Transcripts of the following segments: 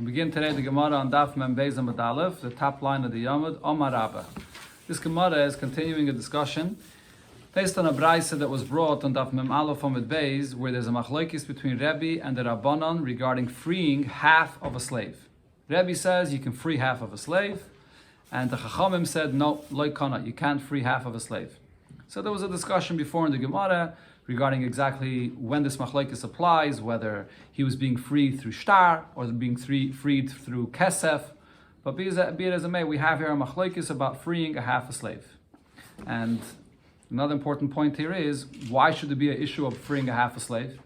We begin today the Gemara on Daf Mem Beis Amud Aleph, the top line of the Yamud, Omar Rabba. This Gemara is continuing a discussion based on a brayse that was brought on Daf Mem Aleph Amud Beis, where there's a machlokes between Rebbe and the Rabbanon regarding freeing half of a slave. Rebbe says you can free half of a slave, and the Chachamim said no, lo kana, you can't free half of a slave. So there was a discussion before in the Gemara regarding exactly when this machlokes applies, whether he was being freed through shtar or being freed through kesef. But be it as it may, we have here a machlokes about freeing a half a slave. And another important point here is, why should there be an issue of freeing a half a slave?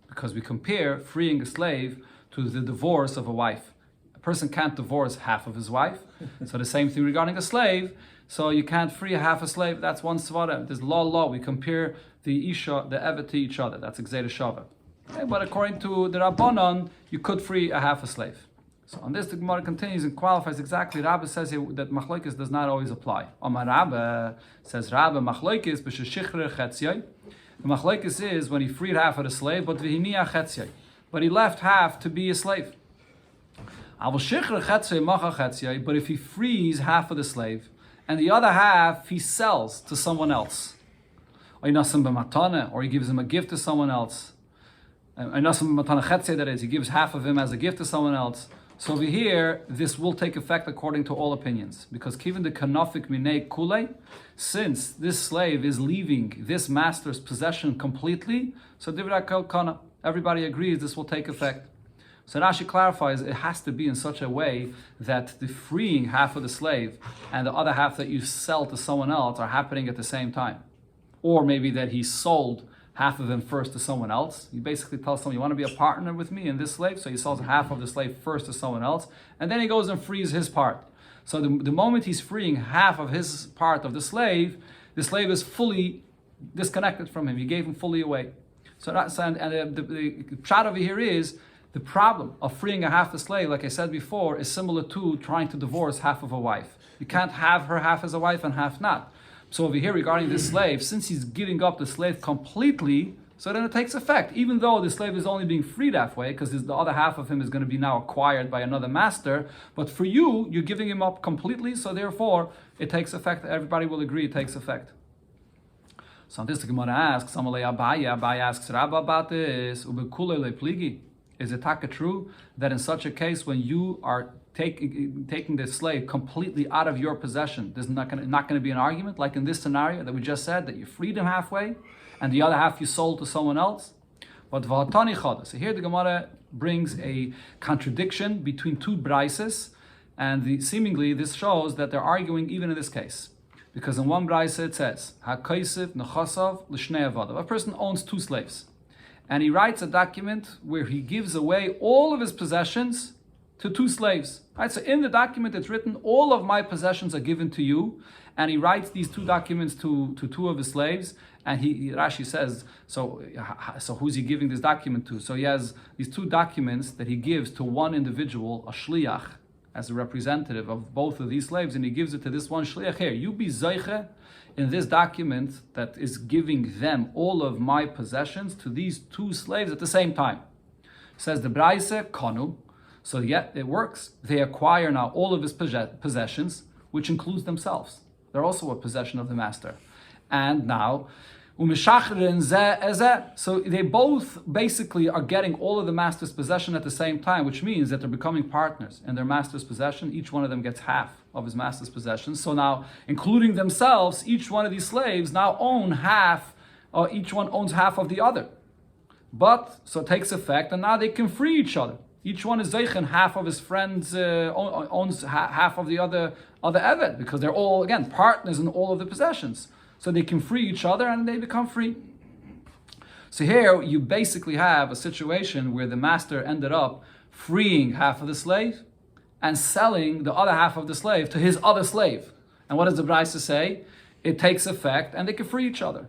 Because we compare freeing a slave to the divorce of a wife. A person can't divorce half of his wife. So the same thing regarding a slave. So you can't free a half a slave. That's one svara. There's law. We compare the isha, the evet to each other. That's exeda shava. Okay, but according to the Rabbanon, you could free a half a slave. So on this, the Gemara continues and qualifies exactly. Rabba says here that machlokes does not always apply. Omar Rabba says Rabba machlokes b'sheshichrer chetziyai. The machlokes is when he freed half of the slave, but v'hiniya chetziyai. But he left half to be a slave. But if he frees half of the slave, and the other half he sells to someone else, or he gives him a gift to someone else, that is, he gives half of him as a gift to someone else. So over here, this will take effect according to all opinions, because given the kanafik minei kule, since this slave is leaving this master's possession completely, so divra kol kana, everybody agrees this will take effect. So Rashi clarifies it has to be in such a way that the freeing half of the slave and the other half that you sell to someone else are happening at the same time. Or maybe that he sold half of him first to someone else. He basically tells someone, you want to be a partner with me in this slave? So he sells half of the slave first to someone else, and then he goes and frees his part. So the moment he's freeing half of his part of the slave is fully disconnected from him. He gave him fully away. So that's, and the pshat over here is, the problem of freeing a half a slave, like I said before, is similar to trying to divorce half of a wife. You can't have her half as a wife and half not. So over here regarding this slave, since he's giving up the slave completely, so then it takes effect. Even though the slave is only being freed halfway, because the other half of him is going to be now acquired by another master, but for you, you're giving him up completely, so therefore it takes effect. Everybody will agree it takes effect. So on this the Gemara asks, Abaye asks Rabba about this, is it taka true that in such a case when you are taking the slave completely out of your possession, there's not going to be an argument, like in this scenario that we just said, that you freed him halfway and the other half you sold to someone else? But so here the Gemara brings a contradiction between two braises, and seemingly this shows that they're arguing even in this case. Because in one braise it says, HaKaisiv nechasav l'shnei avadav. A person owns two slaves, and he writes a document where he gives away all of his possessions to two slaves. Right? So in the document it's written, all of my possessions are given to you, and he writes these two documents to two of his slaves, and Rashi says, so who's he giving this document to? So he has these two documents that he gives to one individual, a shliach, as a representative of both of these slaves, and he gives it to this one shliach. Here, you be zeiche in this document that is giving them all of my possessions to these two slaves at the same time. Says the Braise, Kanu. So yet it works. They acquire now all of his possessions, which includes themselves. They're also a possession of the master. And now, so they both basically are getting all of the master's possession at the same time, which means that they're becoming partners in their master's possession. Each one of them gets half of his master's possessions. So now, including themselves, each one of these slaves now own half, or each one owns half of the other. But, so it takes effect, and now they can free each other. Each one is zeichen, half of his friends owns half of the other evet, because they're all, again, partners in all of the possessions. So they can free each other and they become free. So here you basically have a situation where the master ended up freeing half of the slave and selling the other half of the slave to his other slave. And what does the Braise say? It takes effect and they can free each other.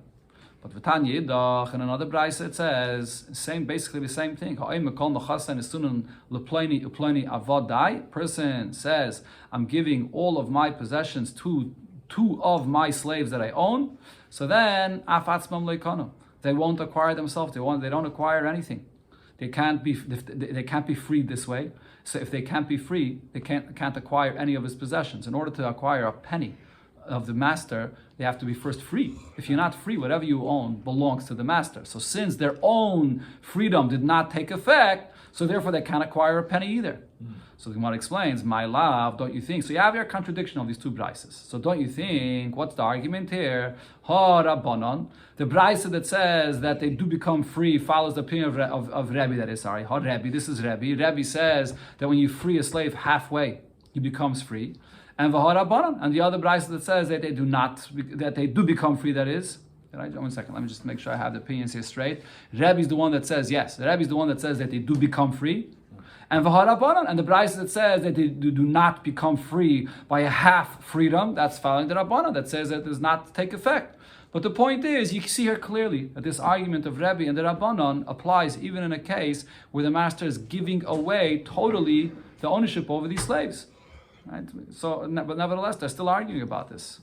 But V'tanya Yidach, in another Braise it says, basically the same thing. Person says, I'm giving all of my possessions to two of my slaves that I own, so then they won't acquire themselves. They don't acquire anything. they can't be freed this way. So if they can't be free, they can't acquire any of his possessions. In order to acquire a penny of the master, they have to be first free. If you're not free, whatever you own belongs to the master. So since their own freedom did not take effect, so therefore they can't acquire a penny either. So the Gemara explains, my love, don't you think? So you have your contradiction of these two brises. So don't you think, what's the argument here? Ha Rabbanon, the brisa that says that they do become free follows the opinion of Rebbe, that is, sorry. Ha Rebbe, this is Rebbe. Rebbe says that when you free a slave halfway, he becomes free. And V'ha Rabbanon, and the other brisa that says that they do become free, that is. Right? 1 second, let me just make sure I have the opinions here straight. Rebbe is the one that says, yes, Rebbe is the one that says that they do become free. And V'ha Rabbanon, and the brisa that says that they do not become free by a half freedom, that's following the Rabbanon that says that it does not take effect. But the point is, you see here clearly that this argument of Rebbe and the Rabbanon applies even in a case where the master is giving away totally the ownership over these slaves. Right? So, but nevertheless, they're still arguing about this.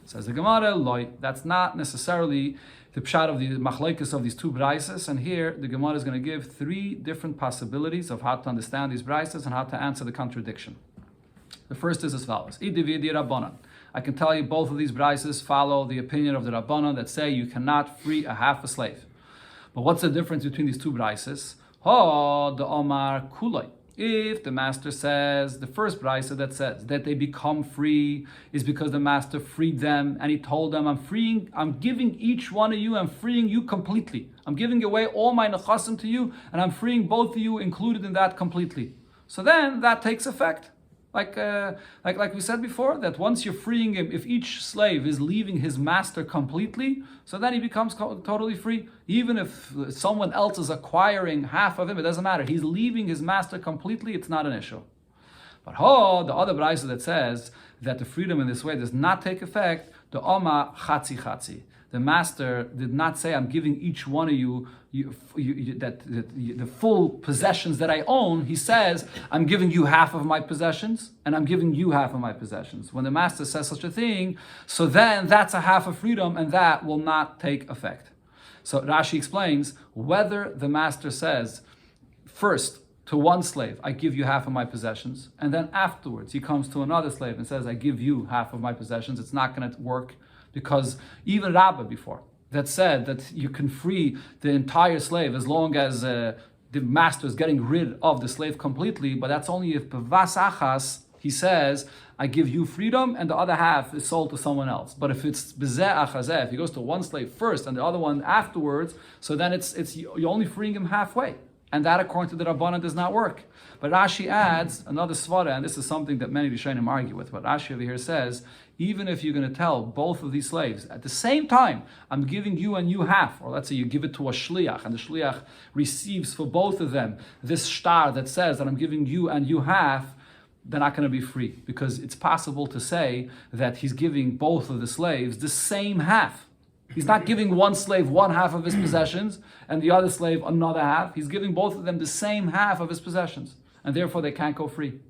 Says the Gemara, loy, that's not necessarily the pshat of the machlokes of these two brises, and here the Gemara is going to give three different possibilities of how to understand these brises and how to answer the contradiction. The first is as follows: Idividi Rabbanan. I can tell you both of these brises follow the opinion of the Rabbanan that say you cannot free a half a slave. But what's the difference between these two brises? Ha the Omar Kulay. If the master says, the first brisa that says that they become free is because the master freed them and he told them, I'm giving each one of you, I'm freeing you completely. I'm giving away all my nechasim to you and I'm freeing both of you included in that completely. So then that takes effect. Like we said before, that once you're freeing him, if each slave is leaving his master completely, so then he becomes totally free. Even if someone else is acquiring half of him, it doesn't matter. He's leaving his master completely, it's not an issue. But the other brisa that says that the freedom in this way does not take effect, the Oma Chatzi Chatzi. The master did not say, I'm giving each one of you the full possessions that I own. He says, I'm giving you half of my possessions, and I'm giving you half of my possessions. When the master says such a thing, so then that's a half of freedom, and that will not take effect. So Rashi explains, whether the master says, first, to one slave, I give you half of my possessions, and then afterwards he comes to another slave and says, I give you half of my possessions, it's not going to work. Because even Rabbah before, that said that you can free the entire slave as long as the master is getting rid of the slave completely, but that's only if bevas achas, he says, I give you freedom and the other half is sold to someone else. But if it's bezeh achazeh, if he goes to one slave first and the other one afterwards, so then it's you're only freeing him halfway. And that, according to the Rabbanan, does not work. But Rashi adds another svara, and this is something that many Rishonim argue with. But Rashi over here says, even if you're going to tell both of these slaves at the same time, I'm giving you and you half, or let's say you give it to a shliach, and the shliach receives for both of them this shtar that says that I'm giving you and you half, they're not going to be free. Because it's possible to say that he's giving both of the slaves the same half. He's not giving one slave one half of his possessions and the other slave another half. He's giving both of them the same half of his possessions. And therefore they can't go free.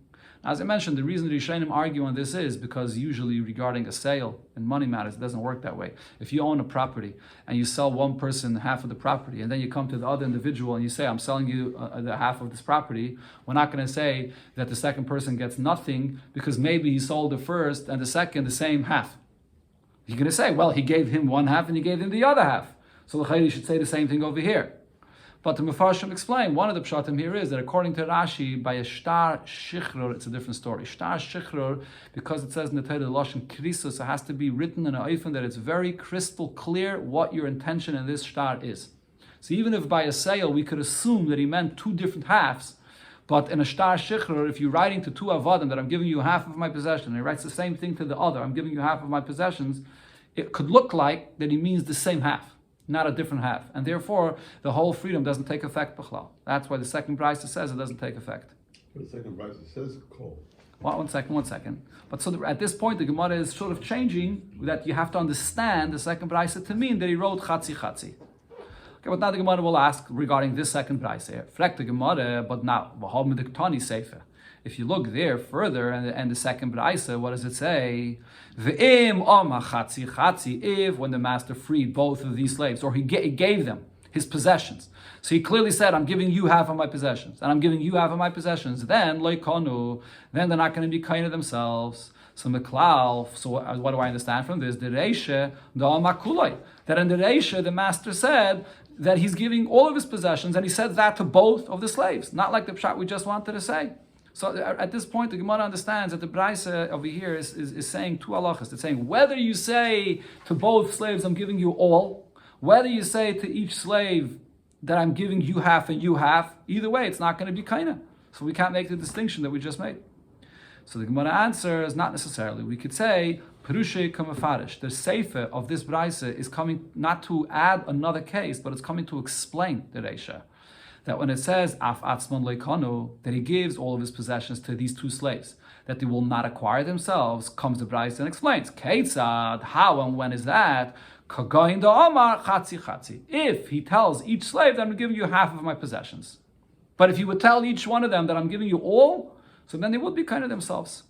Now, as I mentioned, the reason the Rishonim argue on this is because usually regarding a sale and money matters, it doesn't work that way. If you own a property and you sell one person half of the property and then you come to the other individual and you say, I'm selling you the half of this property, we're not going to say that the second person gets nothing because maybe he sold the first and the second the same half. You're going to say, well, he gave him one half and he gave him the other half. So you should say the same thing over here. But the Mefarshim explain, one of the pshatim here is that according to Rashi, by a shtar shichrur, it's a different story. Shtar shichrur, because it says in the Torah, Lashon krisus, it has to be written in an oifen that it's very crystal clear what your intention in this shtar is. So even if by a sale we could assume that he meant two different halves, but in a shtar shichrur, if you're writing to two avadim that I'm giving you half of my possession, and he writes the same thing to the other, I'm giving you half of my possessions, it could look like that he means the same half, not a different half. And therefore, the whole freedom doesn't take effect, b'chlal. That's why the second brisa says it doesn't take effect. The second brisa says call. Well, one second. But so at this point, the Gemara is sort of changing that you have to understand the second brisa to mean that he wrote chatzi chatzi. Okay, but now the Gemara will ask regarding this second brisa here. Frek the Gemara, but now, v'hom the ktani sefer. If you look there further and the second brisa, what does it say? V'im oma chatzi chatzi. If when the master freed both of these slaves, or he gave them his possessions. So he clearly said, I'm giving you half of my possessions, and I'm giving you half of my possessions. Then loikonu, then they're not going to be kind of themselves. So Meklal, so what do I understand from this? The Reisha, the Amakulai. That in the Reisha, the master said that he's giving all of his possessions, and he said that to both of the slaves, not like the pshat we just wanted to say. So at this point, the Gemara understands that the Braisa over here is saying two halachas. It's saying whether you say to both slaves, I'm giving you all, whether you say to each slave that I'm giving you half and you half, either way, it's not going to be kaina. So we can't make the distinction that we just made. So the Gemara answers, not necessarily. We could say, Perushe kamafarish. The Sefer of this Braisa is coming not to add another case, but it's coming to explain the Reisha. That when it says, Af atzmon leikanu, that he gives all of his possessions to these two slaves, that they will not acquire themselves, comes the Braisa and explains, Keitzad, how and when is that? Kagoin da Omar, chatzi chatzi. If he tells each slave that I'm giving you half of my possessions. But if he would tell each one of them that I'm giving you all, so then they would be kind of themselves.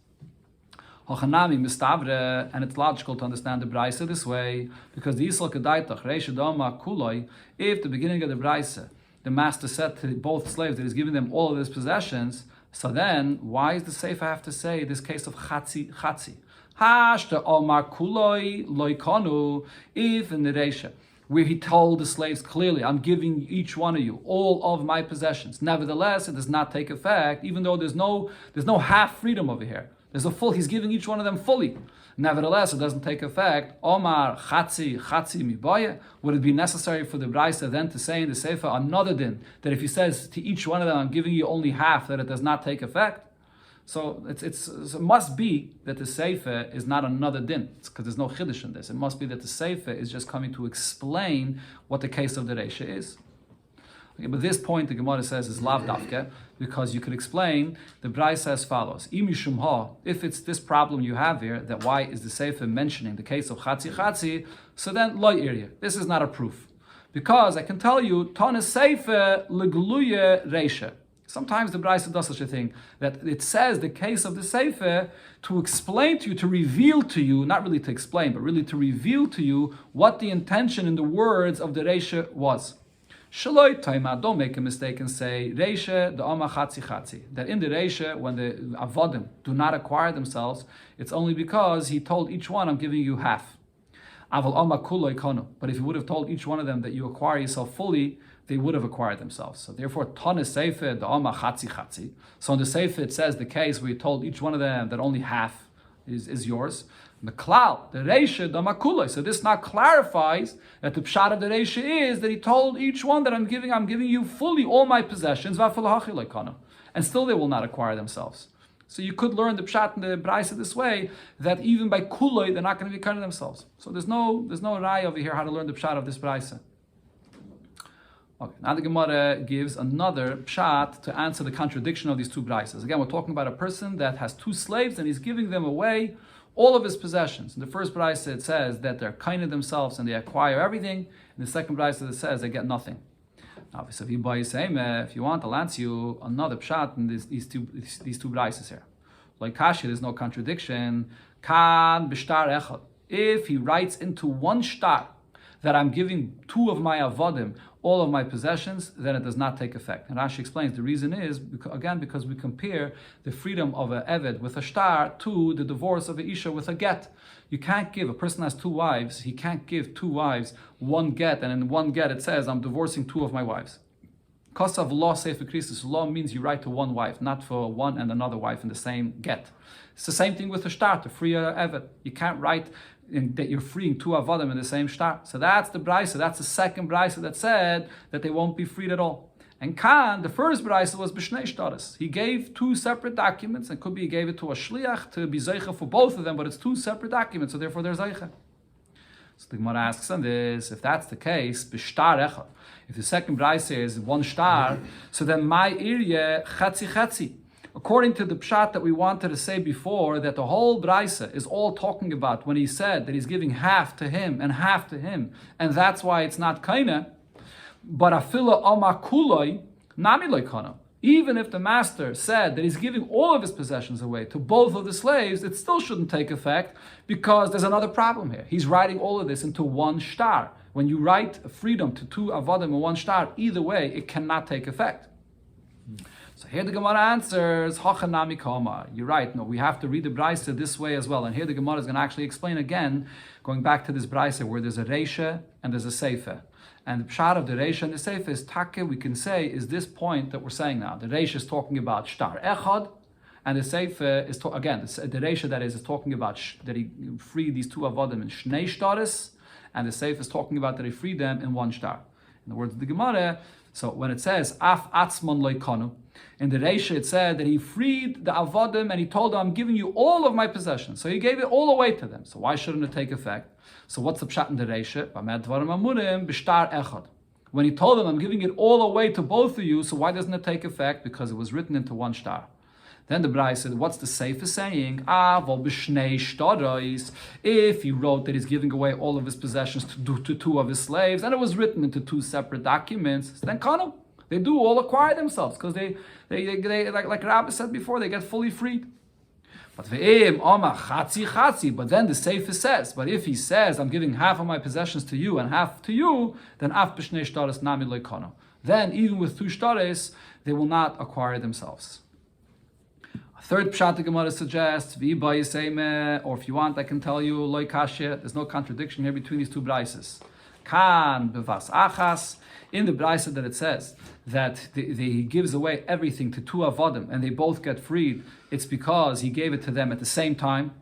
Hochanami mistavre, and it's logical to understand the Braisa this way, because the Yisrael Kedaitach, Reisha Dama Kuloi, if the beginning of the Braisa, the master said to both slaves that he's giving them all of his possessions, so then why does the Sefer have to say this case of chatzi chatzi? Hashta Omar Kuloi Loikonu, if in the Reisha, where he told the slaves clearly, I'm giving each one of you all of my possessions. Nevertheless, it does not take effect, even though there's no half freedom over here. There's a full, he's giving each one of them fully. Nevertheless, it doesn't take effect. Omar chatzi miboye. Would it be necessary for the Braisa then to say in the Sefer another din, that if he says to each one of them, I'm giving you only half, that it does not take effect? So it must be that the Sefer is not another din, because there's no chiddush in this. It must be that the Sefer is just coming to explain what the case of the Reisha is. Okay, but this point the Gemara says is lav dafke, because you could explain the Braisa as follows: Imishum ha, if it's this problem you have here, that why is the Sefer mentioning the case of chatzi chatzi? So then lo irya. This is not a proof, because I can tell you Tana Sefer legluye Reisha. Sometimes the Braisa does such a thing, that it says the case of the Sefer to explain to you, to reveal to you, not really to explain, but really to reveal to you what the intention in the words of the Reisha was. Shaloi Taima, don't make a mistake and say Reisha the Ama Chatzi Chatzi. That in the Reisha, when the Avodim do not acquire themselves, it's only because he told each one, I'm giving you half. Aval Ama Kuloi Kono. But if he would have told each one of them that you acquire yourself fully, they would have acquired themselves. So therefore, Tana Sefer the Ama Chatzi Chatzi. So in the Sefer it says the case where you told each one of them that only half is yours. The Klal, the Reisha, the Makulai. So this now clarifies that the pshat of the Reisha is that he told each one that I'm giving you fully all my possessions, and still they will not acquire themselves. So you could learn the pshat in the Braisa this way, that even by Kulai they're not going to be kind of themselves. So there's no rai over here how to learn the pshat of this Braisa. Okay, now the Gemara gives another pshat to answer the contradiction of these two Braisas. Again, we're talking about a person that has two slaves and he's giving them away all of his possessions. In the first Braisa it says that they're kind of themselves and they acquire everything. In the second Braisa it says they get nothing. Now, if you want, I'll answer you another pshat in these two Braisas here. Like Kashi, there's no contradiction. Kan b'shtar echad. If he writes into one shtar that I'm giving two of my avodim all of my possessions, then it does not take effect. And Rashi explains the reason is, because we compare the freedom of an eved with a shtar to the divorce of an isha with a get. You can't give, a person has two wives, he can't give two wives one get, and in one get it says, I'm divorcing two of my wives. Kosav law sefer Christus, law means you write to one wife, not for one and another wife in the same get. It's the same thing with a shtar, to free a eved. You can't write that you're freeing two avodim in the same shtar. So that's the Braisa, that's the second Braisa that said that they won't be freed at all. And Khan, the first Braisa was b'shnei shtaris. He gave two separate documents, and could be he gave it to a shliach to be zeicha for both of them, but it's two separate documents, so therefore they're zeicha. So the Gemara asks on this, if that's the case, b'shtar echad, if the second Braisa is one shtar, so then my area chatzi chatzi. According to the pshat that we wanted to say before, that the whole Braisa is all talking about when he said that he's giving half to him and half to him, and that's why it's not kaina. But afila amakuloi nami loikana. Even if the master said that he's giving all of his possessions away to both of the slaves, it still shouldn't take effect, because there's another problem here. He's writing all of this into one shtar. when you write freedom to two avodim in one star, either way, it cannot take effect. So here the Gemara answers, Hachanami Kama. You're right, no, we have to read the Braisa this way as well. And here the Gemara is going to actually explain again, going back to this Braisa where there's a Reisha and there's a Seifa. And the pshat of the Reisha and the Seifa is Take, we can say, is this point that we're saying now. The Reisha is talking about Shtar Echad, and the Seifa is, again, the Reisha that is talking about that he freed these two avodim in Shnei Shtaris, and the Seifa is talking about that he freed them in one Shtar. In the words of the Gemara, so when it says, Af Atzmon Loikanu, in the Reisha it said that he freed the avodim and he told them, I'm giving you all of my possessions. So he gave it all away to them. So why shouldn't it take effect? So what's the pshat in the Reisha? When he told them, I'm giving it all away to both of you, so why doesn't it take effect? Because it was written into one star. Then the Braisa said, what's the Seifa saying? If he wrote that he's giving away all of his possessions to two of his slaves, and it was written into two separate documents, then Kanu, they do all acquire themselves, because they like Rabbi said before, they get fully freed. But then the Seifa says, but if he says, I'm giving half of my possessions to you and half to you, then af b'shnei shtaris nami lo yikanu. Then even with two shtaris, they will not acquire themselves. A third pshat the Gemara suggests, or if you want, I can tell you, lo kashya, there's no contradiction here between these two brises. Kan bevas achas, in the brisa that it says that he gives away everything to two avodim and they both get freed, it's because he gave it to them at the same time.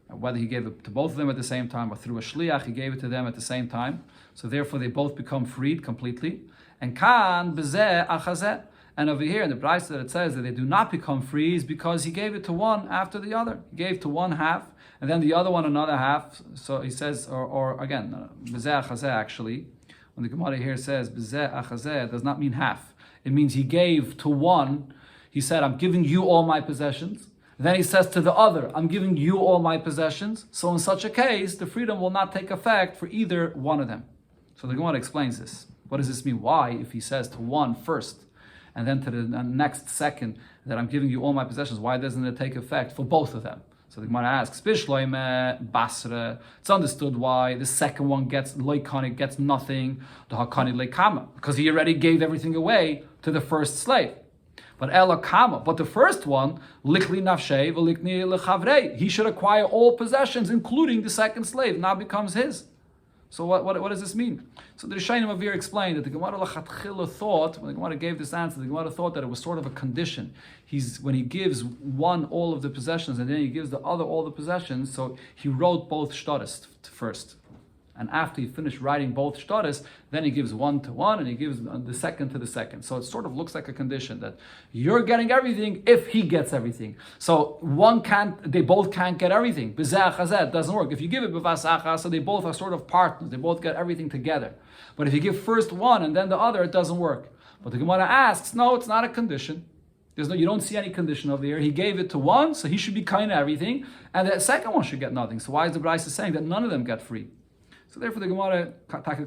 Whether he gave it to both of them at the same time or through a shliach, he gave it to them at the same time. So therefore they both become freed completely. And kan bezeh achazeh. And over here in the brisa that it says that they do not become free is because he gave it to one after the other. He gave to one half and then the other one another half. So he says, or again, bezeh achazeh actually. When the Gemara here says bezeh achazeh, it does not mean half. It means he gave to one. He said, I'm giving you all my possessions. Then he says to the other, I'm giving you all my possessions. So in such a case, the freedom will not take effect for either one of them. So the Gemara explains this. What does this mean? Why, if he says to one first, and then to the next second, that I'm giving you all my possessions, why doesn't it take effect for both of them? So the Gemara asks, Bishloime, Basra. It's understood why the second one gets loikani, gets nothing, the hakani leikama, because he already gave everything away to the first slave. But elakama, but the first one, likli nafshei v'likni lechavrei, he should acquire all possessions, including the second slave, now becomes his. So what does this mean? So the Rishonim of here explained that the Gemara Lachatchila thought, when the Gemara gave this answer, the Gemara thought that it was sort of a condition. When he gives one all of the possessions and then he gives the other all the possessions, so he wrote both shtaris first. And after he finished writing both shtaris, then he gives one to one and he gives the second to the second. So it sort of looks like a condition that you're getting everything if he gets everything. So they both can't get everything. B'zeh achazeh doesn't work. If you give it b'vas achas, so they both are sort of partners. They both get everything together. But if you give first one and then the other, it doesn't work. But the Gemara asks, no, it's not a condition. You don't see any condition over here. He gave it to one, so he should be kind of everything, and the second one should get nothing. So why is the Brisa saying that none of them get free? So therefore the Gemara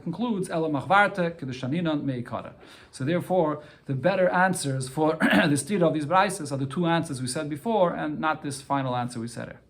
concludes, Ela machvarte kedeshaninan meikara. So therefore the better answers for the stira of these Brisas are the two answers we said before, and not this final answer we said here.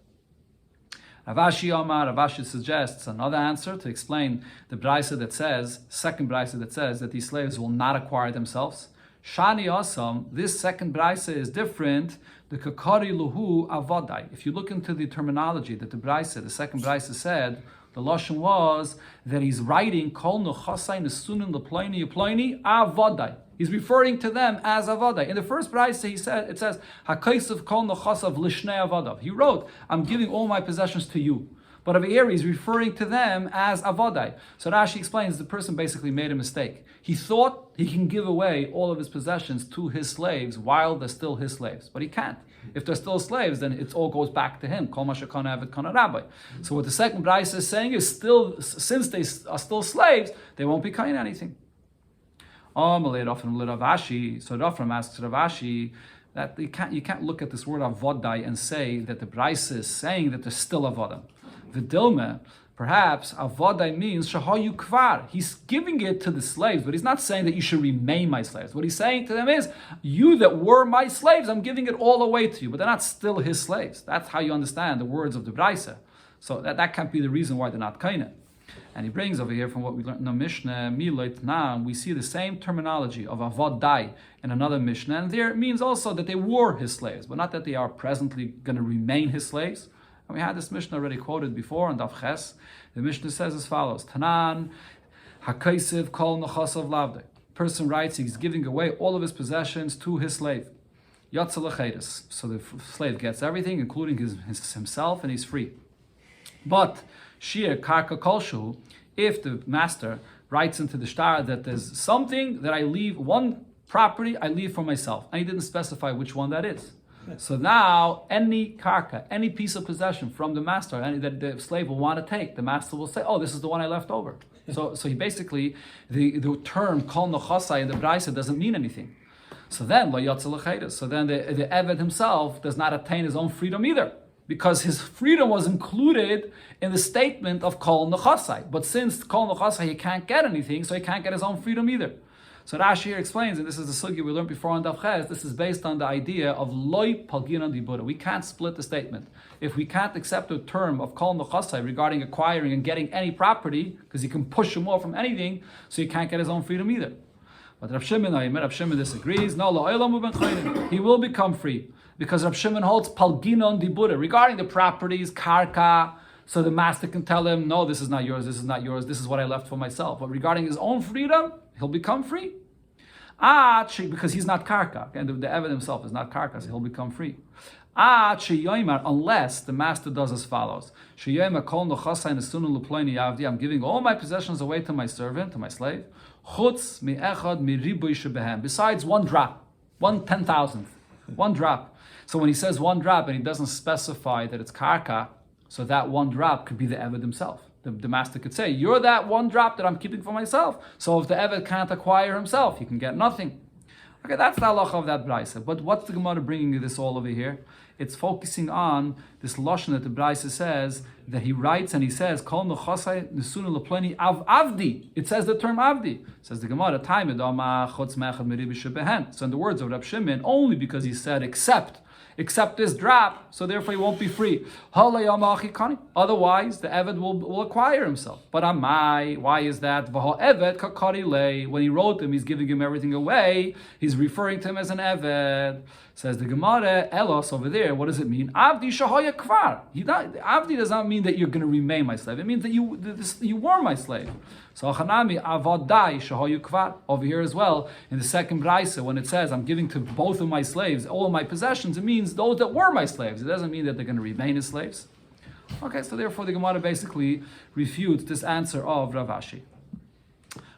Ravashi suggests another answer to explain the Brisa that says, second Brisa that says that these slaves will not acquire themselves. Shani Asam, this second Brisa is different. The Kakari Luhu Avadai. If you look into the terminology that the Brisa, the second Brisa said, the lashon was that he's writing Kol Nechasai Nesunin Leploini Yeploini Avadai. He's referring to them as Avadai. In the first Brisa, it says Hakaisav Kol Nechasav Lishnei Avadav. He wrote, I'm giving all my possessions to you. But over here, he's referring to them as Avadai. So Rashi explains the person basically made a mistake. He thought he can give away all of his possessions to his slaves while they're still his slaves. But he can't. If they're still slaves, then it all goes back to him. Kol mashakana avid kana rabbi. So what the second Brisa is saying is, since they are still slaves, they won't be kind anything. So Rafram asks Ravashi that you can't look at this word avodai and say that the Brisa is saying that they're still avodim. Vidilme, perhaps avodai means shahayu kvar. He's giving it to the slaves, but he's not saying that you should remain my slaves. What he's saying to them is, you that were my slaves, I'm giving it all away to you, but they're not still his slaves. That's how you understand the words of the Brisa. So that can't be the reason why they're not kaina. And he brings over here from what we learned in the Mishnah, Miloit Nam, we see the same terminology of Avad Dai in another Mishnah, and there it means also that they were his slaves, but not that they are presently going to remain his slaves. And we had this Mishnah already quoted before in Daf Ches. The Mishnah says as follows: Tanan Hakaisiv Kol Nechasav Lavde. Person writes he's giving away all of his possessions to his slave. Yatzalachedis. So the slave gets everything, including himself, and he's free. But Shir Karka Kolshu, if the master writes into the shtar that there's something that I leave, one property I leave for myself, and he didn't specify which one that is. So now any karka, any piece of possession from the master, any that the slave will want to take, the master will say, "Oh, this is the one I left over." So he basically, the term kol nechasai in the Braisa doesn't mean anything. So then lo yatzalachedus. So then the Eved himself does not attain his own freedom either, because his freedom was included in the statement of kol nechasai. But since kol nechasai he can't get anything, so he can't get his own freedom either. So Rashi here explains, and this is the sugya we learned before on Daf Ches, this is based on the idea of loy palginan dibura. We can't split the statement. If we can't accept the term of kol nechasai regarding acquiring and getting any property, because he can push him off from anything, so he can't get his own freedom either. But Rav Shimon disagrees. No, he will become free, because Rav Shimon holds palginan dibura regarding the properties, karka. So the master can tell him, no, this is not yours, this is not yours, this is what I left for myself. But regarding his own freedom, he'll become free. Because he's not karka. And the Eved himself is not karka, so he'll become free. Unless the master does as follows. I'm giving all my possessions away to my servant, to my slave. Besides one drop, 1/10,000th, one drop. So when he says one drop and he doesn't specify that it's karka, so that one drop could be the Eved himself. The master could say, you're that one drop that I'm keeping for myself. So if the Eved can't acquire himself, he can get nothing. Okay, that's the halacha of that Braisa. But what's the Gemara bringing this all over here? It's focusing on this lashon that the Braisa says, that he writes and he says, Kol nechasai nesunu lepleni av avdi. It says the term avdi. It says the Gemara, time edama chutz me'echad meribi shebehen. So in the words of Rab Shimon, only because he said except this drop, so therefore he won't be free. Otherwise, the Eved will acquire himself. But amai, why is that? When he wrote him, he's giving him everything away. He's referring to him as an Eved. Says the Gemara, Elos over there, what does it mean? Avdi shahoya kvar. Avdi does not mean that you're going to remain my slave. It means that you were my slave. So Hanami avadai shahoyu kvar. Over here as well, in the second Braisa, when it says I'm giving to both of my slaves all of my possessions, it means those that were my slaves. It doesn't mean that they're going to remain as slaves. Okay, so therefore the Gemara basically refutes this answer of Rav Ashi.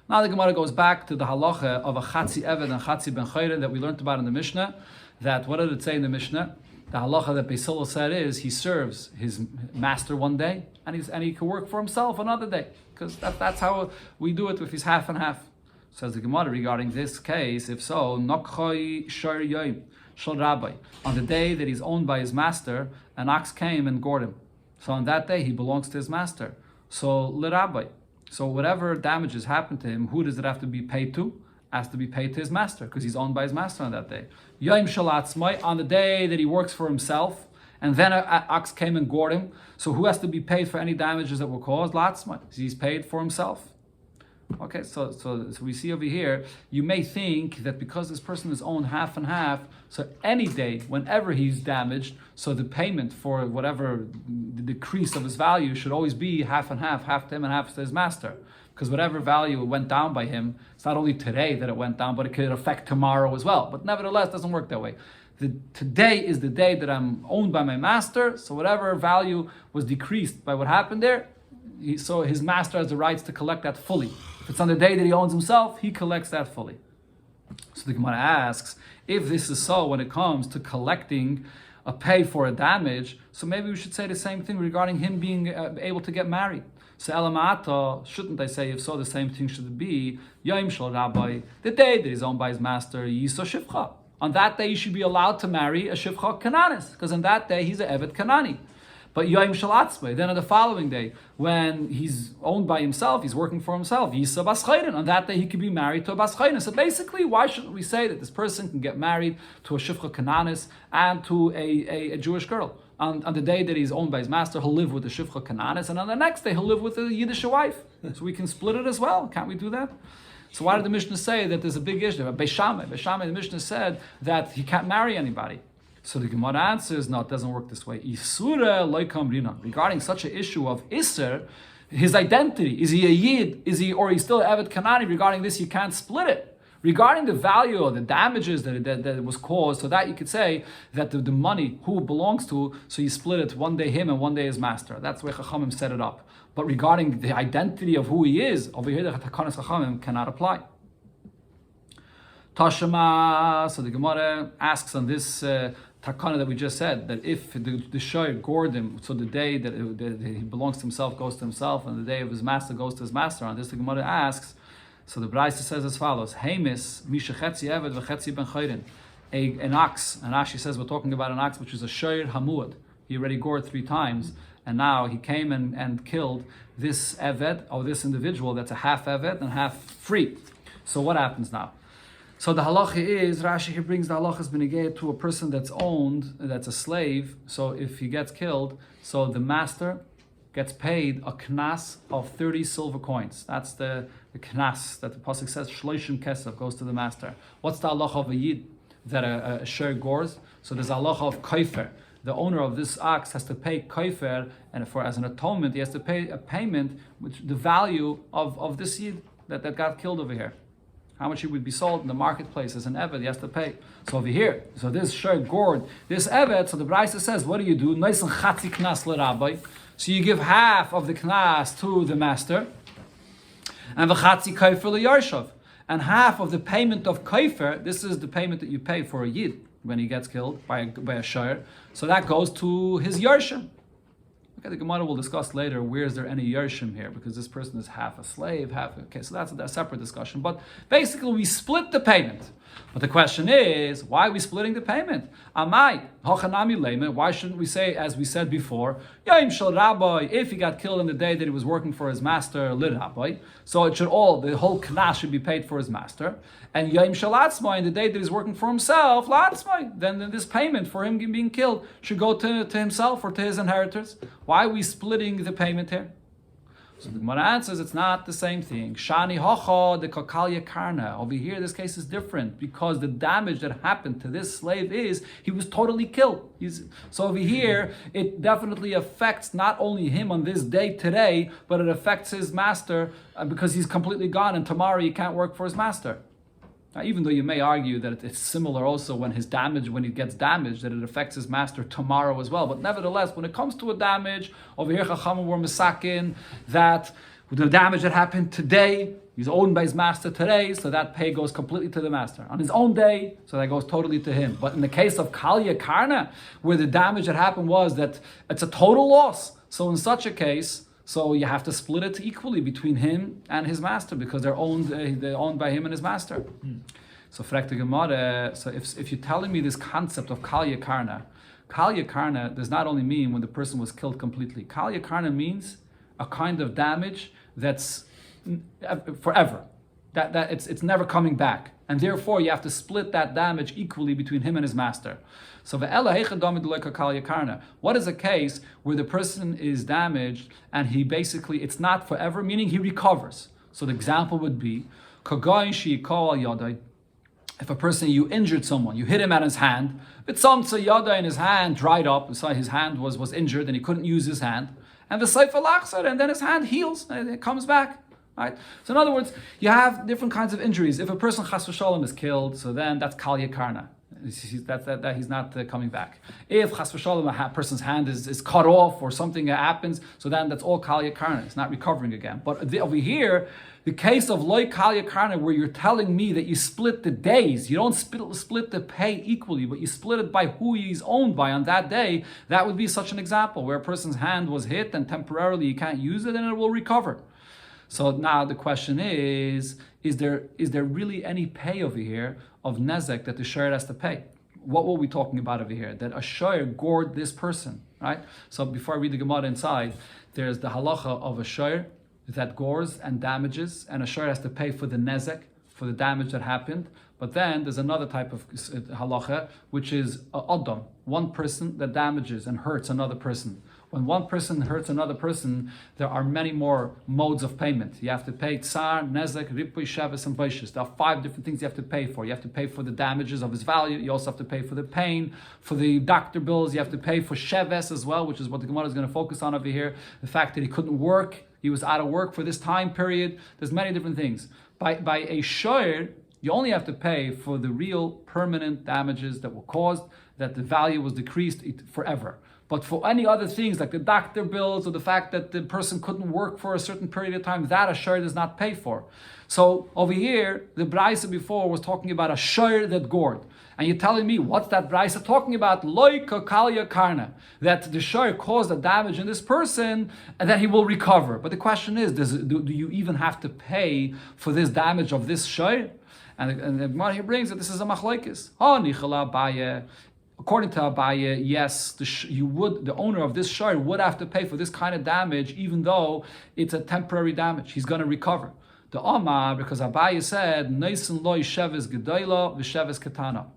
Now the Gemara goes back to the halacha of a chatzi eved and chatzi ben chayre that we learned about in the Mishnah. That, what did it say in the Mishnah? The halacha that Beis Hillel said is he serves his master one day and he can work for himself another day, because that's how we do it if he's half and half. Says the Gemara regarding this case, if so, nokchoi shar yoim shal rabbi, on the day that he's owned by his master, an ox came and gored him. So on that day he belongs to his master. So l'rabbi. So whatever damages happen to him, who does it have to be paid to? Has to be paid to his master, because he's owned by his master on that day. Yom shalatzmai, on the day that he works for himself, and then an ox came and gored him. So who has to be paid for any damages that were caused? Latzmai. He's paid for himself. Okay, so we see over here, you may think that because this person is owned half and half, so any day, whenever he's damaged, so the payment for whatever the decrease of his value should always be half and half to him and half to his master. Because whatever value went down by him, it's not only today that it went down, but it could affect tomorrow as well. But nevertheless, it doesn't work that way. Today is the day that I'm owned by my master, so whatever value was decreased by what happened there, so his master has the rights to collect that fully. If it's on the day that he owns himself, he collects that fully. So the Gemara asks, if this is so when it comes to collecting a pay for a damage, so maybe we should say the same thing regarding him being able to get married. So Elamata, shouldn't I say, if so, the same thing should be Yom Shal Rabbi, the day that he's owned by his master, Yisa Shivcha. On that day, he should be allowed to marry a Shivcha Kananis, because on that day, he's an Evet Kanani. But Yom Shal Atzmai, then on the following day, when he's owned by himself, he's working for himself, Yisa Bas Chayrin. On that day, he could be married to a Bas Chayrin. So basically, why shouldn't we say that this person can get married to a Shivcha Kananis and to a Jewish girl? On the day that he's owned by his master, he'll live with the Shivcha Kananis, and on the next day he'll live with the Yiddish wife. So we can split it as well. Can't we do that? So why did the Mishnah say that there's a big issue? Beishamai, the Mishnah said that he can't marry anybody. So the Gemara answers, no, it doesn't work this way. Isura loikam rina. Regarding such an issue of Isser, his identity, is he a Yid, or he's still an Evet Kanani? Regarding this, you can't split it. Regarding the value or the damages that was caused, so that you could say that the money, who it belongs to, so you split it, one day him and one day his master. That's the way Chachamim set it up. But regarding the identity of who he is, over here the Takanas Chachamim cannot apply. Tashema, so the Gemara asks on this takana that we just said, that if the shoy gored him, so the day that he belongs to himself goes to himself, and the day of his master goes to his master, on this the Gemara asks, so the Braisa says as follows: Heimis mishachetzi eved v'chetzi ben chayrin. An ox, and Rashi says we're talking about an ox which is a shoyer hamuad. He already gored 3 times, and now he came and killed this eved, or this individual that's a half eved and half free. So what happens now? So the halacha is, Rashi here brings the halachas benegay to a person that's owned, that's a slave. So if he gets killed, so the master gets paid a knas of 30 silver coins. That's the knas that the pasuk says, shloishim kesef, goes to the master. What's the halacha of a yid that a shir gores? So there's a halacha of kaifer. The owner of this ox has to pay kaifer, and as an atonement, he has to pay a payment which the value of this yid that got killed over here. How much he would be sold in the marketplace as an eved, he has to pay. So over here, so this shir gored this eved. So the Braisa says, what do you do? Noisan chatzi knas l'rabbi. So you give half of the knas to the master, and v'chatzi kaifer liyarshav, and half of the payment of kaifer. This is the payment that you pay for a yid when he gets killed by a shayr. So that goes to his yarshim. Okay, the Gemara will discuss later where is there any yarshim here, because this person is half a slave, okay. So that's a separate discussion. But basically, we split the payment. But the question is, why are we splitting the payment? Amai, hochanami lema. Why shouldn't we say, as we said before, Yaim shel rabbi, if he got killed on the day that he was working for his master, lir rabbi, so it should the whole knas should be paid for his master. And Yaim shel atzmai, in the day that he's working for himself, la'atzmai, then this payment for him being killed should go to himself or to his inheritors. Why are we splitting the payment here? So the Gemara answers, it's not the same thing. Shani hocha de kakalya karna. Over here, this case is different because the damage that happened to this slave is he was totally killed. So over here, it definitely affects not only him on this day today, but it affects his master because he's completely gone, and tomorrow he can't work for his master. Now, even though you may argue that it's similar also when he gets damaged, that it affects his master tomorrow as well. But nevertheless, when it comes to a damage, over here Chachamim were misakin that the damage that happened today, he's owned by his master today, so that pay goes completely to the master. On his own day, so that goes totally to him. But in the case of Kalya Karna, where the damage that happened was that it's a total loss, so in such a case, so you have to split it equally between him and his master because they're owned by him and his master. So Frekta Gemara, so if you're telling me this concept of Kalya Karna does not only mean when the person was killed completely. Kalya Karna means a kind of damage that's forever. That it's never coming back. And therefore you have to split that damage equally between him and his master. So what is a case where the person is damaged and he basically, it's not forever, meaning he recovers. So the example would be, if a person, you injured someone, you hit him at his hand, and his hand dried up, so his hand was injured and he couldn't use his hand, and then his hand heals and it comes back. Right? So in other words, you have different kinds of injuries. If a person chas v'shalom is killed, so then that's Kalya Karna. That he's not coming back. If chas v'shalom a person's hand is cut off or something happens, so then that's all Kalya Karna. It's not recovering again. But over here, the case of loy Kalya Karna, where you're telling me that you split the days, you don't split the pay equally, but you split it by who he's owned by on that day, that would be such an example where a person's hand was hit and temporarily you can't use it and it will recover. So now the question is there really any pay over here of nezek that the shayr has to pay? What were we talking about over here? That a shayr gored this person, right? So before I read the Gemara inside, there's the halacha of a shayr that gores and damages, and a shayr has to pay for the nezek, for the damage that happened. But then there's another type of halacha, which is adam, one person that damages and hurts another person. When one person hurts another person, there are many more modes of payment. You have to pay tsar, nezek, ripui, sheves, and baishis. There are 5 different things you have to pay for. You have to pay for the damages of his value. You also have to pay for the pain, for the doctor bills. You have to pay for sheves as well, which is what the Gemara is going to focus on over here. The fact that he couldn't work, he was out of work for this time period. There's many different things. By a shoyer, you only have to pay for the real permanent damages that were caused, that the value was decreased forever. But for any other things like the doctor bills or the fact that the person couldn't work for a certain period of time, that a shayr does not pay for. So over here, the Braisa before was talking about a shayr that gored. And you're telling me, what's that Braisa talking about? Loika kalya karna. That the shayr caused a damage in this person and that he will recover. But the question is, do you even have to pay for this damage of this shayr? And the Gemara here brings that this is a machlokes. According to Abaye, yes, the owner of this shayr would have to pay for this kind of damage, even though it's a temporary damage. He's going to recover. The Omar, because Abaye said, "Neisin loy sheves gedayla v'sheves katana."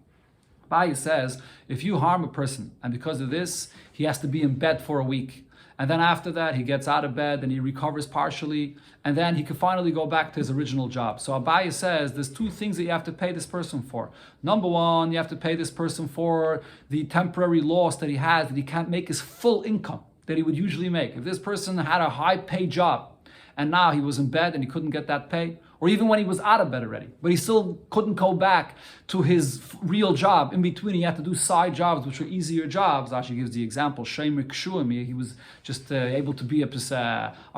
Abaye says, if you harm a person, and because of this, he has to be in bed for a week, and then after that, he gets out of bed and he recovers partially, and then he can finally go back to his original job. So Abaye says there's 2 things that you have to pay this person for. Number one, you have to pay this person for the temporary loss that he has, that he can't make his full income that he would usually make. If this person had a high paid job, and now he was in bed and he couldn't get that pay, or even when he was out of bed already, but he still couldn't go back to his real job. In between, he had to do side jobs, which were easier jobs. Rashi gives the example, Shemer Kshuim, he was just able to be a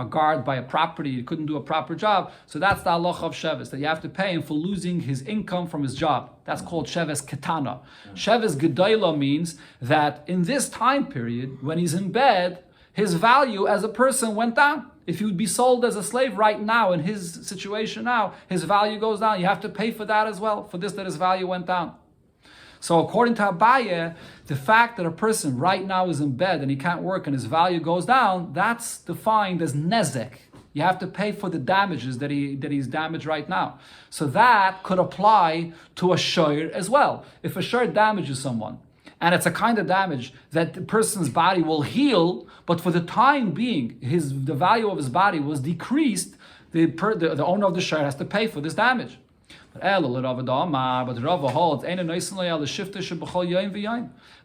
guard by a property, he couldn't do a proper job. So that's the halacha of Sheves, that you have to pay him for losing his income from his job. That's called Sheves Ketana. Sheves Gedayla means that in this time period, when he's in bed, his value as a person went down. If he would be sold as a slave right now, in his situation now, his value goes down. You have to pay for that as well, for this that his value went down. So according to Abaye, the fact that a person right now is in bed and he can't work and his value goes down, that's defined as nezek. You have to pay for the damages that he's damaged right now. So that could apply to a shayr as well. If a shayr damages someone, and it's a kind of damage that the person's body will heal, but for the time being, the value of his body was decreased, the owner of the shayr has to pay for this damage. But Rava holds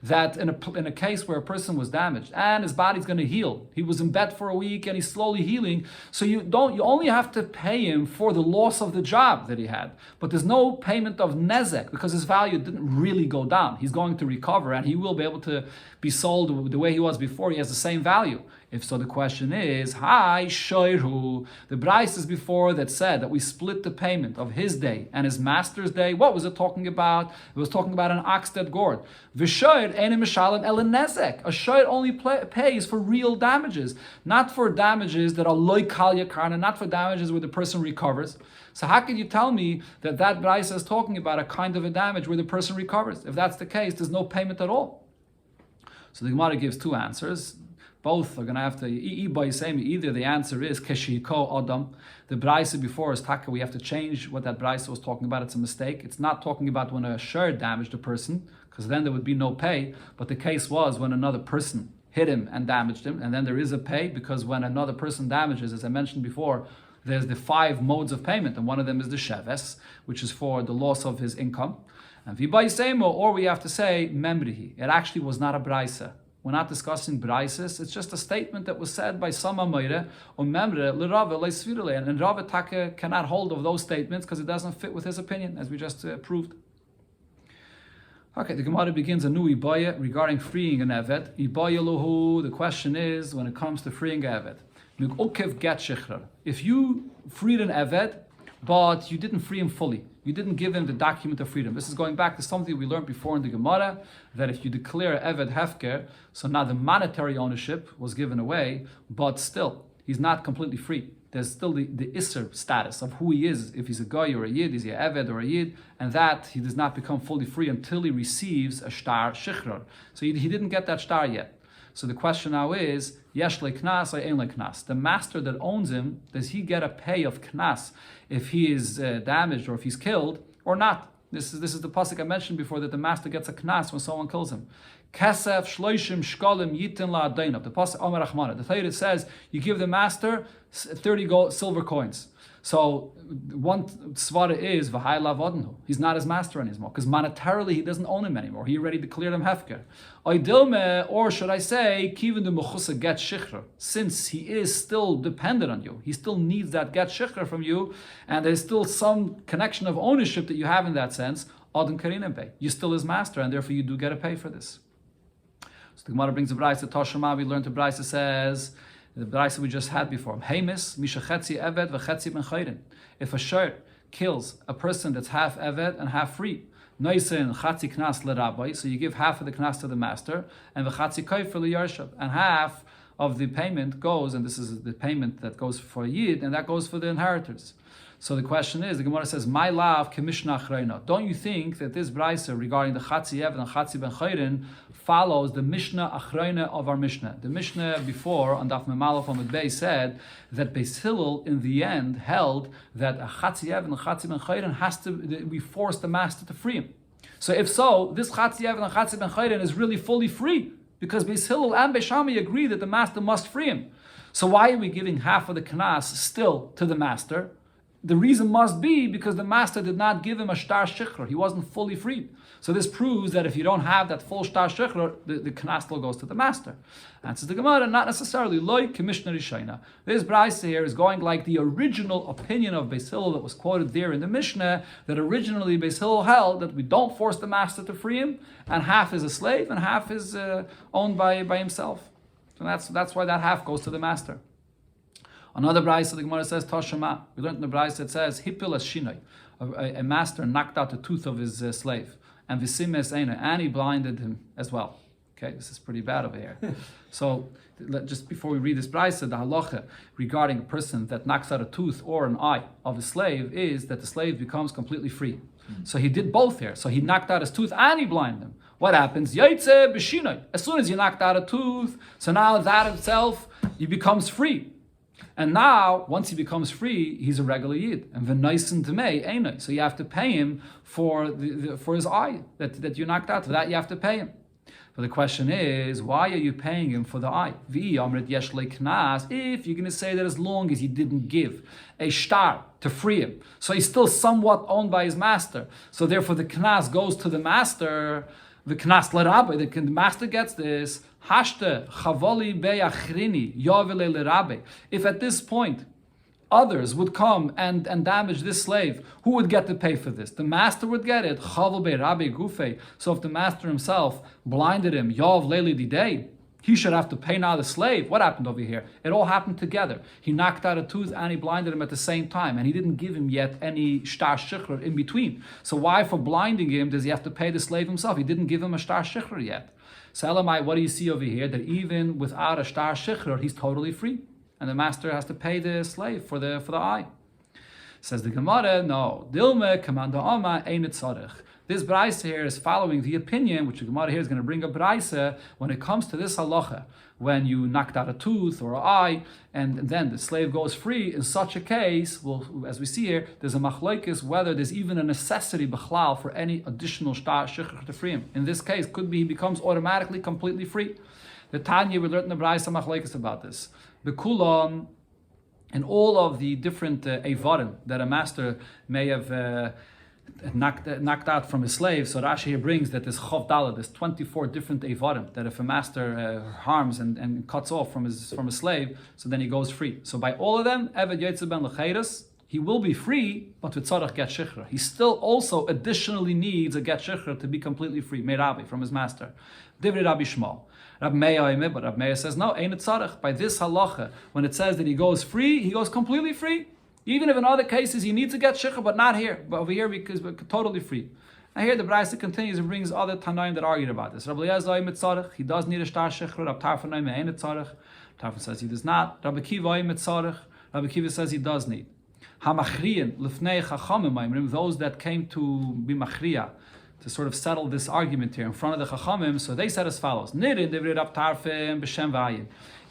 that in a case where a person was damaged and his body's going to heal, he was in bed for a week and he's slowly healing, so you only have to pay him for the loss of the job that he had, but there's no payment of nezek because his value didn't really go down. He's going to recover and he will be able to be sold the way he was before. He has the same value. If so, the question is, Hi Shoirhu. The Bryce is before that said that we split the payment of his day and his master's day. What was it talking about? It was talking about an ox that gored. V'shoir enim mishalem elenezek. A shoir only pays for real damages, not for damages that are loy kalya karna, not for damages where the person recovers. So how can you tell me that Bryce is talking about a kind of a damage where the person recovers? If that's the case, there's no payment at all. So the Gemara gives 2 answers. Both are going to have to, either the answer is Keshiko Adam. The Braisa before is Taka, we have to change what that Braisa was talking about. It's a mistake. It's not talking about when a shayr damaged a person, because then there would be no pay. But the case was when another person hit him and damaged him, and then there is a pay, because when another person damages, as I mentioned before, there's the 5 modes of payment, and one of them is the sheves, which is for the loss of his income. And Vibaisemo, or we have to say Memrihi. It actually was not a Braisa. We're not discussing Braises. It's just a statement that was said by some Amayre or Memre l'Rava le'svirule, and Rava Taka cannot hold of those statements because it doesn't fit with his opinion, as we just proved. Okay, the Gemara begins a new Ibaya regarding freeing an Eved. Ibaya lohu. The question is, when it comes to freeing an Eved, if you freed an Eved, but you didn't free him fully, you didn't give him the document of freedom. This is going back to something we learned before in the Gemara, that if you declare Eved Hefker, so now the monetary ownership was given away, but still, he's not completely free. There's still the Isser status of who he is, if he's a Goy or a Yid, is he an Eved or a Yid, and that he does not become fully free until he receives a Shtar Shichrar. So he didn't get that Shtar yet. So the question now is, Yesh le Knas or Ein le Knas? The master that owns him, does he get a pay of Knas if he is damaged or if he's killed or not? This is the pasuk I mentioned before, that the master gets a knas when someone kills him. Kesef shloishim shkalim yitin la'adainav. The pasuk Amar Rachmana. The Torah says you give the master 30 gold, silver coins. So one svara is v'hai lavadnu. He's not his master anymore, because monetarily he doesn't own him anymore. He already declared him hefker. Oidilme, or should I say, kivin de mechusa get shichra. Since he is still dependent on you, he still needs that get shichra from you, and there's still some connection of ownership that you have in that sense. Adon karinem pay. You're still his master, and therefore you do get to pay for this. So the Gemara brings the Braisa Toshama. We learned the Braisa says. The Braisa we just had before. Heimis mishachetzi eved v'chetzi ben chayrin. If a shor kills a person that's half eved and half free, noisin chatzi knas lerabbai, so you give half of the knas to the master, and v'chatzi kaifer liyarshav, and half of the payment goes, and this is the payment that goes for Yid, and that goes for the inheritors. So the question is, the Gemara says, "My lav kemishna achreina." Don't you think that this brayser regarding the chatzi eved and chatzi ben chayrin follows the Mishnah achreina of our Mishnah? The Mishnah before on Daf Memalav Amud Bey said that Beis Hillel in the end held that a chatzi eved and a chatzi ben chayrin has to, we force the master to free him. So if so, this chatzi eved and chatzi ben chayrin is really fully free, because Beis Hillel and Beis Shammai agree that the master must free him. So why are we giving half of the knas still to the master? The reason must be because the master did not give him a shtar shikhr. He wasn't fully freed. So this proves that if you don't have that full shtar shikhr, the knas still goes to the master. Answers the Gemara, not necessarily. Loi commissioner Rishayna. This brayse here is going like the original opinion of Beis Hillel that was quoted there in the Mishnah, that originally Beis Hillel held that we don't force the master to free him, and half is a slave and half is owned by himself. So that's why that half goes to the master. Another brayse, the Gemara says, Toshama. We learned in the brayse that says, Hipil as shinoi. A master knocked out the tooth of his slave. And Visimes Eina. And he blinded him as well. Okay, this is pretty bad over here. So, just before we read this brayse, the halacha regarding a person that knocks out a tooth or an eye of a slave is that the slave becomes completely free. So he did both here. So he knocked out his tooth and he blinded him. What happens? Yaitze b'shinoi. As soon as you knocked out a tooth, so now that itself, he becomes free. And now, once he becomes free, he's a regular Yid. And v'naisen t'mei einoi. So you have to pay him for for his eye that you knocked out. For that you have to pay him. But the question is, why are you paying him for the eye? If you're going to say that as long as he didn't give a shtar to free him, so he's still somewhat owned by his master. So therefore the knas goes to the master. The knas l'rabbi, the master gets this. Hashte chavoli beyachrini yovele l'rabbi. If at this point others would come and damage this slave, who would get to pay for this? The master would get it. Chavol beyrabi gufe. So if the master himself blinded him, yov leili didei, he should have to pay now the slave. What happened over here? It all happened together. He knocked out a tooth and he blinded him at the same time, and he didn't give him yet any shtar shikhr in between. So why for blinding him does he have to pay the slave himself? He didn't give him a shtar shikhr yet. So Elamai, what do you see over here? That even without a shtar shikhr, he's totally free. And the master has to pay the slave for the eye. Says the Gemara, no. Dilme kamanda ama ein tzarech. This brayse here is following the opinion, which the Gemara here is going to bring a brayse when it comes to this halacha. When you knocked out a tooth or an eye, and then the slave goes free, in such a case, well, as we see here, there's a machlokes whether there's even a necessity b'chlal for any additional shtar shikhr to free him. In this case, could be he becomes automatically completely free. The Tanya, we learned in the brayse machlokes about this. Bekulam, and all of the different evarim that a master may have knocked out from his slave. So Rashi here brings that there's Chov Daled, there's 24 different evarim that if a master harms and cuts off from his slave, so then he goes free. So by all of them, Eved Yetzer Ben Lecheres, he will be free, but with tzarech get shikhr. He still also additionally needs a get shikhr to be completely free, Meirabi, from his master. Divrei Rabbi Shmuel. Rabbi Meir, but Rabbi Meir says, no, ain't it tzarech. By this halacha, when it says that he goes free, he goes completely free. Even if in other cases he needs to get shikhr, but not here. But over here, because we're totally free. And here the brayse continues and brings other Tanaim that argued about this. Rabbi Eliezer ain't tzarech. He does need a shtar shikhr. Rabbi Tarfon ain't tzarech. Tarfon says he does not. Rabbi Kiva ain't tzarech. Rabbi Kiva says he does need. Hamachriyan lefnei chachamim, those that came to be machriya, to sort of settle this argument here in front of the chachamim, so they said as follows: if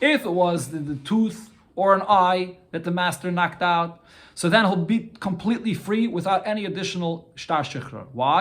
it was the tooth or an eye that the master knocked out, so then he'll be completely free without any additional shtar shichra. Why?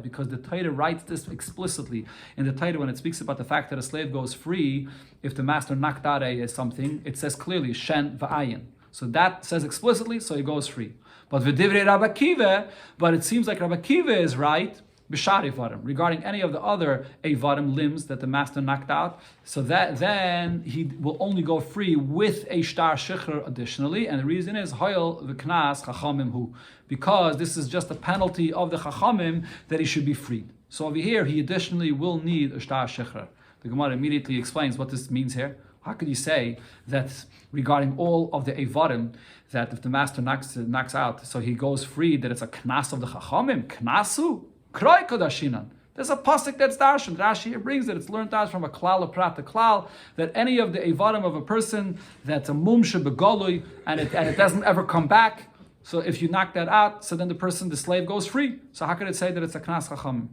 Because the Torah writes this explicitly in the Torah when it speaks about the fact that a slave goes free if the master knocked out something. It says clearly shen va'ayin. So that says explicitly, so he goes free. But v'divrei Rabbi Akiva, but it seems like Rabbi Akiva is right b'shar evarim regarding any of the other evarim limbs that the master knocked out. So that then he will only go free with a shtar shichra additionally, and the reason is hoyel v'knas chachamim hu, because this is just a penalty of the chachamim that he should be freed. So over here he additionally will need a shtar shichra. The Gemara immediately explains what this means here. How could you say that regarding all of the evarim, that if the master knocks out, so he goes free, that it's a knas of the chachamim? Knasu? Kroi kodashinan. There's a pasuk that's darshan. Rashi here brings it. It's learned out from a klal, a prat, a klal, that any of the evarim of a person that's a mumsha begolui and it doesn't ever come back. So if you knock that out, so then the slave goes free. So how could it say that it's a knas chachamim?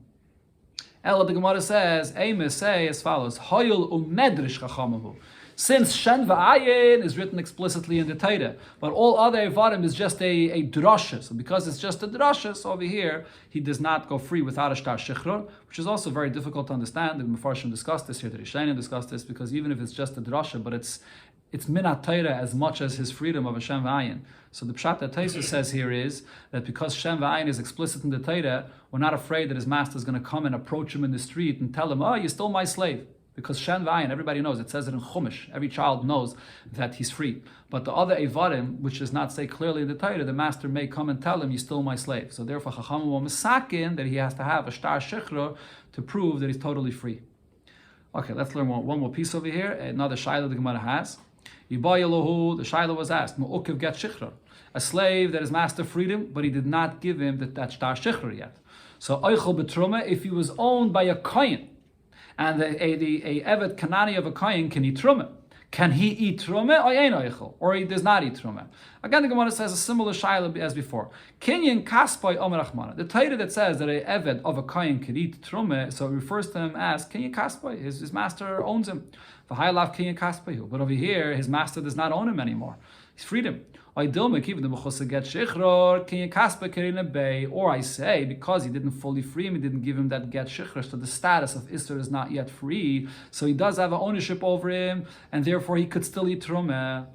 Ella, the Gemara says, Amos say as follows: Hoyel umedrish chachamahu. Since Shen va'ayin is written explicitly in the Torah, but all other evarim is just a drasha. So because it's just a drasha, so over here he does not go free without a shtar shichror, which is also very difficult to understand. The Mefarshim discussed this here, the Rishonim discussed this, because even if it's just a drasha, but it's minat Torah as much as his freedom of a Shem va'ayin. So the pshat that Tosfos says here is that because Shem va'ayin is explicit in the Torah, we're not afraid that his master is going to come and approach him in the street and tell him, "Oh, you stole my slave." Because Shen va'ayin, everybody knows, it says it in Chumash, every child knows that he's free. But the other evarim, which does not say clearly in the Torah, the master may come and tell him, "You stole my slave." So therefore, Chachamim will misakin that he has to have a shtar shechra to prove that he's totally free. Okay, let's learn one more piece over here. Another shayla the Gemara has. Yibay Elohu, the shayla was asked, Mu'ukiv get shechra. A slave that his master freed him, but he did not give him that shtar shechra yet. So Eichel betruma, if he was owned by a kohen, and a evet kanani of a kohen can eat truma. Can he eat truma or he does not eat truma? Again, the Gemara says a similar shayla as before. Kinyan kaspai omer achmana. The Torah that says that a evet of a kohen can eat truma, so it refers to him as kinyan kaspai. His master owns him. V'haylav kinyan kaspai. But over here, his master does not own him anymore. He's freed him. Or I say, because he didn't fully free him, he didn't give him that get shikhr, so the status of Isser is not yet free, so he does have an ownership over him, and therefore he could still eat trumah.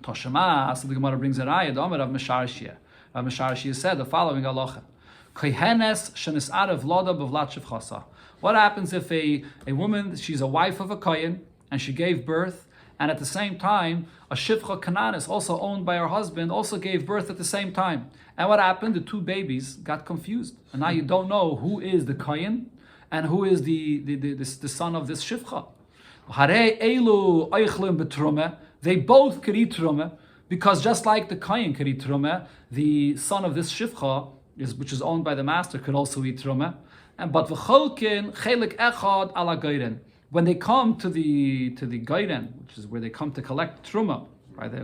Toshama, so the Gemara brings an ayah, the Omer of Mesharshia. Rav Mesharshia said the following halacha: what happens if a woman, she's a wife of a kohen, and she gave birth, and at the same time, a shivcha kananis, also owned by her husband, also gave birth at the same time. And what happened? The two babies got confused. And now you don't know who is the kohen and who is the son of this shivcha. They both could eat trumah, because just like the kohen could eat trumah, the son of this shivcha, which is owned by the master, could also eat trumah. But v'cholkin chelik echad ala geiren. When they come to the Gittin, which is where they come to collect truma by the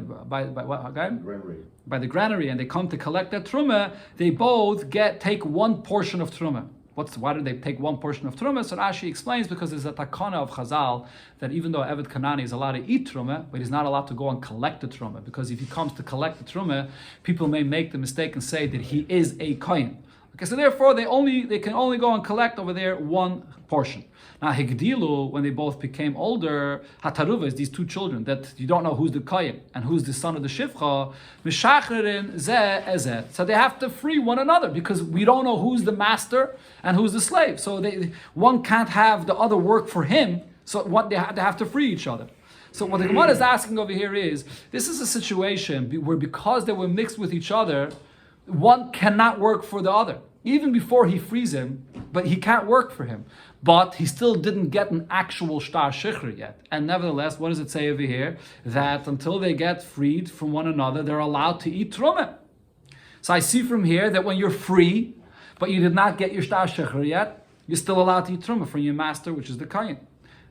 granary, and they come to collect that truma, they both take one portion of truma. Why do they take one portion of truma? So Rashi explains, because there's a takana of Chazal that even though Evet Kanani is allowed to eat truma, but he's not allowed to go and collect the truma, because if he comes to collect the truma, people may make the mistake and say that he is a kohen. Okay, so therefore they can only go and collect over there one portion. Now Higdilu, when they both became older, Hataruva is these two children that you don't know who's the kohen and who's the son of the shivcha. Mishachrin zeh ezeh. So they have to free one another, because we don't know who's the master and who's the slave. So one can't have the other work for him. So they have to free each other. So what the Gemara is asking over here is, this is a situation where because they were mixed with each other, one cannot work for the other. Even before he frees him, but he can't work for him. But he still didn't get an actual shtar shikhr yet. And nevertheless, what does it say over here? That until they get freed from one another, they're allowed to eat trumah. So I see from here that when you're free, but you did not get your shtar shikhr yet, you're still allowed to eat trumah from your master, which is the kohen.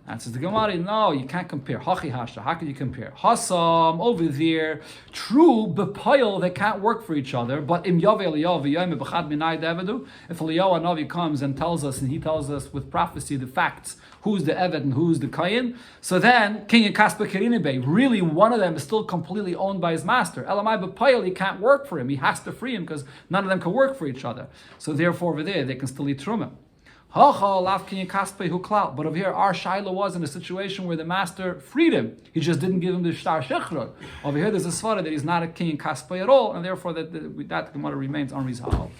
Answers the Gemara, no, you can't compare. Hachi hasha, how can you compare? Hasam, over there, true, b'payil, they can't work for each other, but im yave eliyahu v'yayim b'chad minay devedu, if Eliyahu Hanavi comes and tells us, and he tells us with prophecy the facts, who's the Eved and who's the Kayin, so then, King and Kaspa Kerinebe, really one of them is still completely owned by his master. Elamai b'payil, he can't work for him, he has to free him because none of them can work for each other. So therefore over there, they can still eat truma. But over here, our Shaila was in a situation where the master freed him. He just didn't give him the shtar shechrut. Over here, there's a svara that he's not a king in Kaspay at all, and therefore that Gemara remains unresolved.